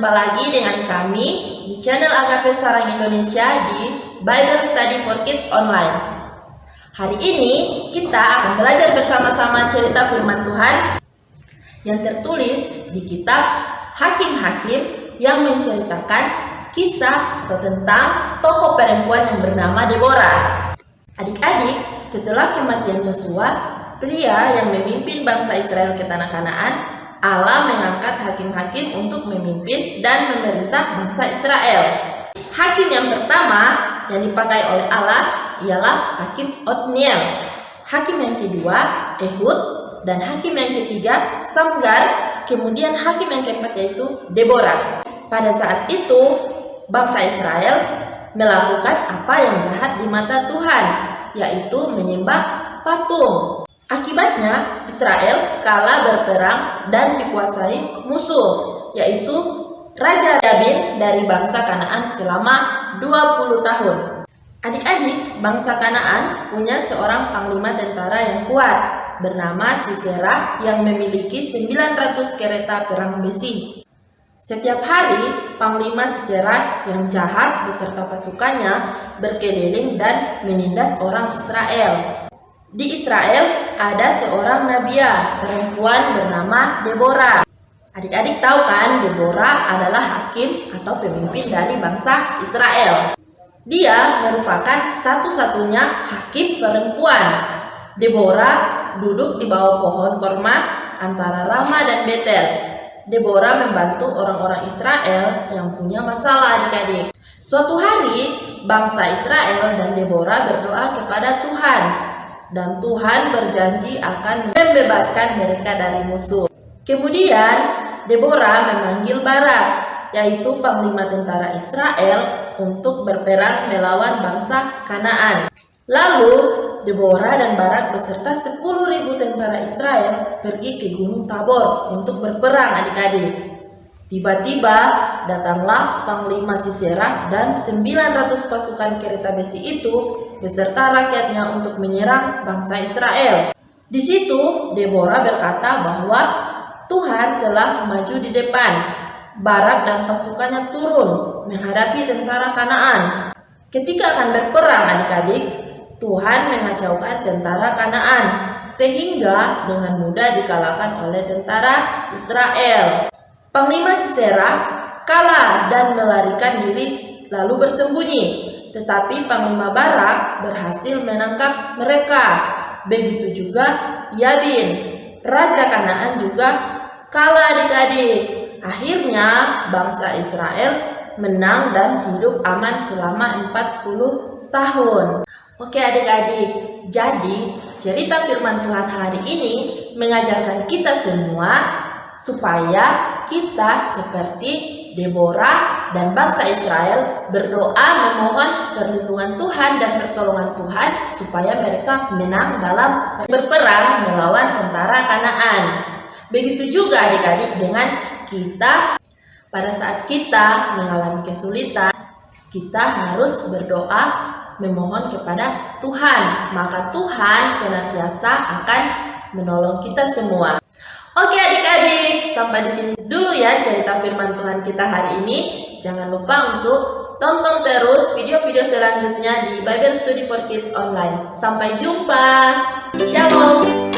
Jumpa lagi dengan kami di channel Agape Sarang Indonesia di Bible Study for Kids Online. Hari ini kita akan belajar bersama-sama cerita firman Tuhan yang tertulis di kitab Hakim-Hakim yang menceritakan kisah atau tentang tokoh perempuan yang bernama Deborah. Adik-adik, setelah kematian Yosua, pria yang memimpin bangsa Israel ke tanah Kanaan, Allah mengangkat hakim-hakim untuk memimpin dan memerintah bangsa Israel. Hakim yang pertama yang dipakai oleh Allah ialah Hakim Otniel. Hakim yang kedua Ehud, dan hakim yang ketiga Samgar. Kemudian hakim yang keempat yaitu Deborah. Pada saat itu bangsa Israel melakukan apa yang jahat di mata Tuhan, yaitu menyembah patung. Akibatnya Israel kalah berperang dan dikuasai musuh, yaitu Raja Yabin dari bangsa Kanaan selama 20 tahun. Adik-adik, bangsa Kanaan punya seorang panglima tentara yang kuat bernama Sisera yang memiliki 900 kereta perang besi. Setiap hari, Panglima Sisera yang jahat beserta pasukannya berkeliling dan menindas orang Israel. Di Israel ada seorang nabiah perempuan bernama Deborah. Adik-adik tahu kan, Deborah adalah hakim atau pemimpin dari bangsa Israel. Dia merupakan satu-satunya hakim perempuan. Deborah duduk di bawah pohon korma antara Rama dan Betel. Deborah membantu orang-orang Israel yang punya masalah, adik-adik. Suatu hari, bangsa Israel dan Deborah berdoa kepada Tuhan, dan Tuhan berjanji akan membebaskan mereka dari musuh. Kemudian, Deborah memanggil Barak, yaitu panglima tentara Israel, untuk berperang melawan bangsa Kanaan. Lalu, Deborah dan Barak beserta 10.000 tentara Israel pergi ke Gunung Tabor untuk berperang, adik-adik. Tiba-tiba datanglah Panglima Sisera dan 900 pasukan kereta besi itu beserta rakyatnya untuk menyerang bangsa Israel. Di situ Deborah berkata bahwa Tuhan telah maju di depan. Barak dan pasukannya turun menghadapi tentara Kanaan. Ketika akan berperang, adik-adik, Tuhan mengacaukan tentara Kanaan sehingga dengan mudah dikalahkan oleh tentara Israel. Panglima Sisera kalah dan melarikan diri lalu bersembunyi, tetapi Panglima Barak berhasil menangkap mereka. Begitu juga Yabin, Raja Kanaan juga kalah, adik-adik. Akhirnya bangsa Israel menang dan hidup aman selama 40 tahun. Oke adik-adik, jadi cerita firman Tuhan hari ini mengajarkan kita semua supaya kita seperti Deborah dan bangsa Israel berdoa memohon perlindungan Tuhan dan pertolongan Tuhan supaya mereka menang dalam berperang melawan tentara Kanaan. Begitu juga adik-adik dengan kita. Pada saat kita mengalami kesulitan, kita harus berdoa memohon kepada Tuhan, maka Tuhan senantiasa akan menolong kita semua. Oke adik-adik, sampai di sini dulu ya cerita firman Tuhan kita hari ini. Jangan lupa untuk tonton terus video-video selanjutnya di Bible Study for Kids Online. Sampai jumpa. Shalom.